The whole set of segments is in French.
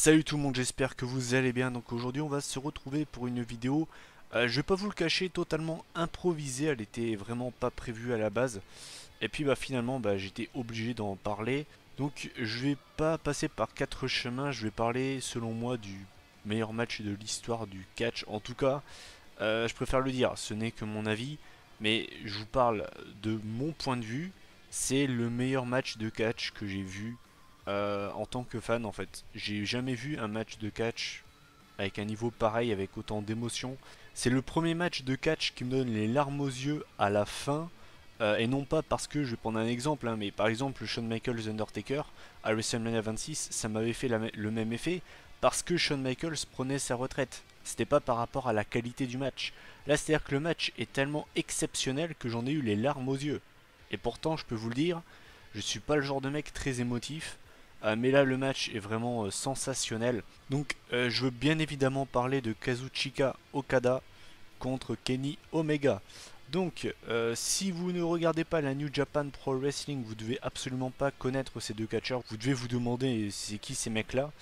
Salut tout le monde, j'espère que vous allez bien. Donc aujourd'hui on va se retrouver pour une vidéo, je vais pas vous le cacher, totalement improvisée. Elle était vraiment pas prévue à la base. Et puis finalement j'étais obligé d'en parler. Donc je vais pas passer par quatre chemins, je vais parler selon moi du meilleur match de l'histoire du catch. En tout cas, je préfère le dire, ce n'est que mon avis. Mais je vous parle de mon point de vue. C'est le meilleur match de catch que j'ai vu en tant que fan en fait. J'ai jamais vu un match de catch avec un niveau pareil, avec autant d'émotion. C'est le premier match de catch qui me donne les larmes aux yeux à la fin. Et non pas parce que, je vais prendre un exemple, mais par exemple Shawn Michaels Undertaker à WrestleMania 26, ça m'avait fait le même effet parce que Shawn Michaels prenait sa retraite. C'était pas par rapport à la qualité du match. Là, c'est-à-dire que le match est tellement exceptionnel que j'en ai eu les larmes aux yeux. Et pourtant, je peux vous le dire, je suis pas le genre de mec très émotif. Mais là, le match est vraiment sensationnel. Donc, je veux bien évidemment parler de Kazuchika Okada contre Kenny Omega. Donc, si vous ne regardez pas la New Japan Pro Wrestling, vous devez absolument pas connaître ces deux catcheurs. Vous devez vous demander c'est qui ces mecs-là.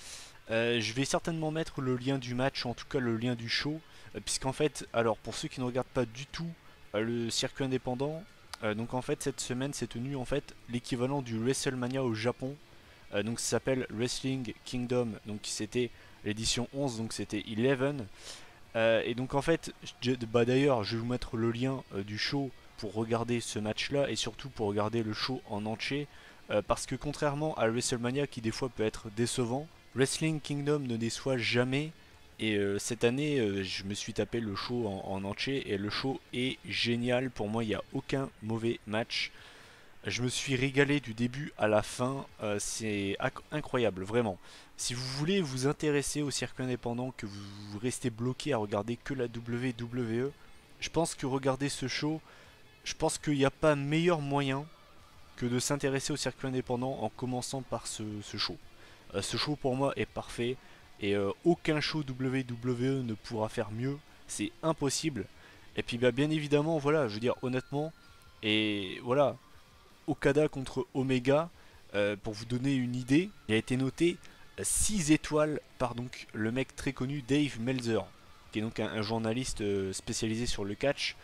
Je vais certainement mettre le lien du match, en tout cas le lien du show, puisqu'en fait, alors pour ceux qui ne regardent pas du tout le circuit indépendant, donc en fait cette semaine s'est tenu en fait l'équivalent du WrestleMania au Japon. Donc ça s'appelle Wrestling Kingdom, donc c'était l'édition 11, donc c'était 11. Et donc en fait, d'ailleurs je vais vous mettre le lien du show pour regarder ce match là et surtout pour regarder le show en entier. Parce que contrairement à WrestleMania qui des fois peut être décevant, Wrestling Kingdom ne déçoit jamais. Et cette année, je me suis tapé le show en entier et le show est génial. Pour moi, il n'y a aucun mauvais match. Je me suis régalé du début à la fin, c'est incroyable, vraiment. Si vous voulez vous intéresser au circuit indépendant, que vous restez bloqué à regarder que la WWE, je pense que regarder ce show, je pense qu'il n'y a pas meilleur moyen que de s'intéresser au circuit indépendant en commençant par ce show. Ce show pour moi est parfait et aucun show WWE ne pourra faire mieux, c'est impossible. Et puis bien évidemment, voilà, je veux dire honnêtement, et voilà, Okada contre Omega, pour vous donner une idée, il a été noté 6 étoiles par donc le mec très connu Dave Meltzer, qui est donc un journaliste spécialisé sur le catch,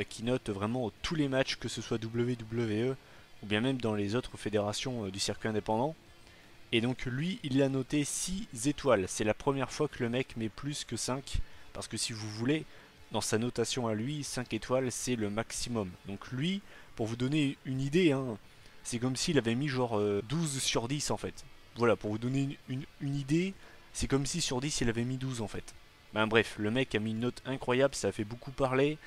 qui note vraiment tous les matchs, que ce soit WWE ou bien même dans les autres fédérations du circuit indépendant. Et donc lui, il l'a noté 6 étoiles. C'est la première fois que le mec met plus que 5, parce que si vous voulez, dans sa notation à lui, 5 étoiles, c'est le maximum. Donc lui, pour vous donner une idée, hein, c'est comme s'il avait mis genre 12 sur 10 en fait. Voilà, pour vous donner une idée, c'est comme si sur 10 il avait mis 12 en fait. Ben bref, le mec a mis une note incroyable, ça a fait beaucoup parler.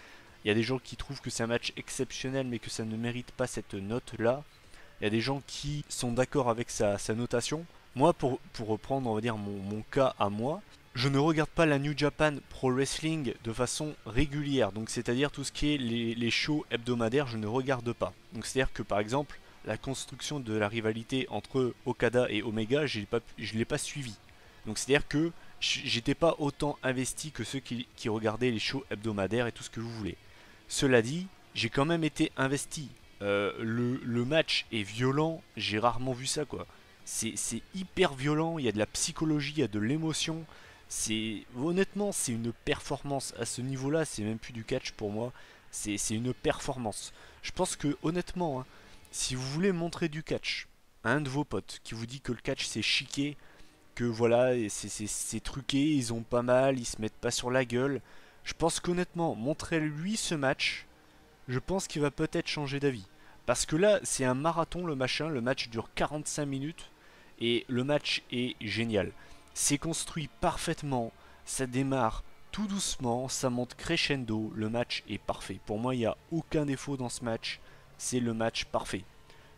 Il y a des gens qui trouvent que c'est un match exceptionnel mais que ça ne mérite pas cette note là. Il y a des gens qui sont d'accord avec sa notation. Moi, pour reprendre, on va dire, mon cas à moi, je ne regarde pas la New Japan Pro Wrestling de façon régulière. Donc, c'est-à-dire tout ce qui est les shows hebdomadaires, je ne regarde pas. Donc, c'est-à-dire que par exemple, la construction de la rivalité entre Okada et Omega, je ne l'ai pas suivi. Donc, c'est-à-dire que j'étais pas autant investi que ceux qui regardaient les shows hebdomadaires et tout ce que vous voulez. Cela dit, j'ai quand même été investi. Le match est violent, j'ai rarement vu ça quoi. C'est hyper violent, il y a de la psychologie, il y a de l'émotion. Honnêtement, c'est une performance à ce niveau-là, c'est même plus du catch pour moi, c'est une performance. Je pense que honnêtement, hein, si vous voulez montrer du catch à un de vos potes qui vous dit que le catch c'est chiqué, que voilà, c'est truqué, ils ont pas mal, ils se mettent pas sur la gueule, je pense qu'honnêtement, montrez-lui ce match, je pense qu'il va peut-être changer d'avis. Parce que là, c'est un marathon le machin, le match dure 45 minutes et le match est génial. C'est construit parfaitement, ça démarre tout doucement, ça monte crescendo, le match est parfait. Pour moi, il n'y a aucun défaut dans ce match, c'est le match parfait.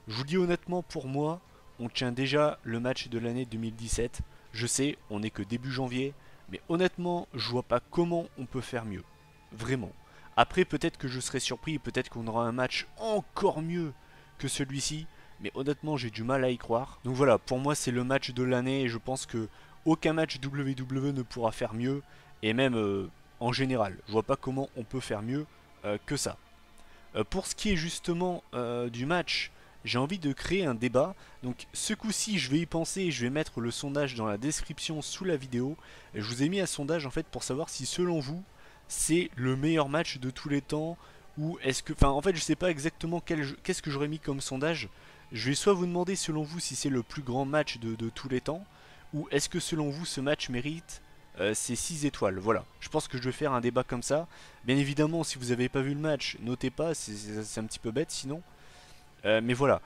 Je vous dis honnêtement, pour moi, on tient déjà le match de l'année 2017. Je sais, on n'est que début janvier, mais honnêtement, je vois pas comment on peut faire mieux. Vraiment. Après, peut-être que je serai surpris, peut-être qu'on aura un match encore mieux que celui-ci, mais honnêtement, j'ai du mal à y croire. Donc voilà, pour moi, c'est le match de l'année et je pense que aucun match WWE ne pourra faire mieux, et même en général, je vois pas comment on peut faire mieux que ça. Pour ce qui est justement du match, j'ai envie de créer un débat. Donc ce coup-ci, je vais y penser et je vais mettre le sondage dans la description sous la vidéo. Et je vous ai mis un sondage en fait pour savoir si selon vous, c'est le meilleur match de tous les temps ou est-ce que... Enfin en fait je sais pas exactement qu'est-ce que j'aurais mis comme sondage. Je vais soit vous demander selon vous si c'est le plus grand match de tous les temps ou est-ce que selon vous ce match mérite ces 6 étoiles. Voilà, je pense que je vais faire un débat comme ça. Bien évidemment si vous n'avez pas vu le match, notez pas, c'est un petit peu bête sinon. Mais voilà,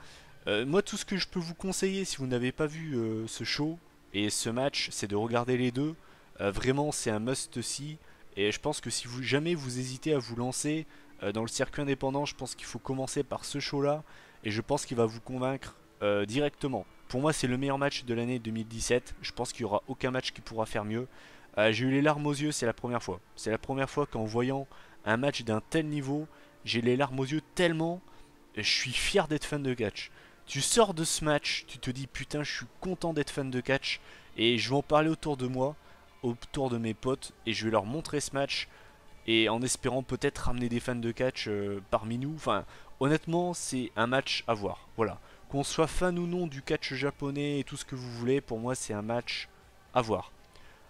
moi tout ce que je peux vous conseiller si vous n'avez pas vu ce show et ce match, c'est de regarder les deux. Vraiment c'est un must-see. Et je pense que si vous jamais vous hésitez à vous lancer dans le circuit indépendant, je pense qu'il faut commencer par ce show-là. Et je pense qu'il va vous convaincre directement. Pour moi c'est le meilleur match de l'année 2017. Je pense qu'il n'y aura aucun match qui pourra faire mieux. J'ai eu les larmes aux yeux, c'est la première fois. C'est la première fois qu'en voyant un match d'un tel niveau, j'ai les larmes aux yeux tellement je suis fier d'être fan de catch. Tu sors de ce match, tu te dis putain, je suis content d'être fan de catch et je vais en parler autour de moi, autour de mes potes et je vais leur montrer ce match et en espérant peut-être ramener des fans de catch parmi nous. Enfin, honnêtement, c'est un match à voir. Voilà. Qu'on soit fan ou non du catch japonais et tout ce que vous voulez, pour moi, c'est un match à voir.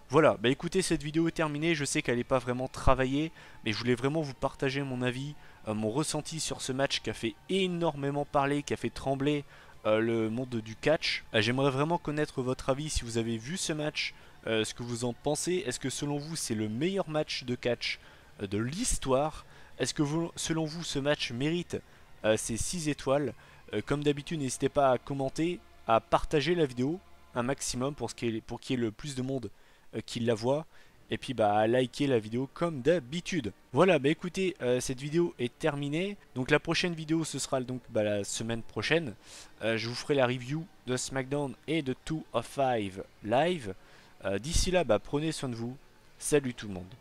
Voilà, bah écoutez, cette vidéo est terminée, je sais qu'elle n'est pas vraiment travaillée, mais je voulais vraiment vous partager mon avis, mon ressenti sur ce match qui a fait énormément parler, qui a fait trembler le monde du catch. J'aimerais vraiment connaître votre avis si vous avez vu ce match, ce que vous en pensez. Est-ce que selon vous c'est le meilleur match de catch de l'histoire? Est-ce que selon vous ce match mérite ces 6 étoiles? Comme d'habitude, n'hésitez pas à commenter, à partager la vidéo un maximum pour qu'il y ait le plus de monde qui la voit et puis bah liker la vidéo comme d'habitude. Voilà, bah écoutez, cette vidéo est terminée. Donc la prochaine vidéo ce sera donc la semaine prochaine. Je vous ferai la review de SmackDown et de 2 of 5 live. D'ici là, bah prenez soin de vous. Salut tout le monde.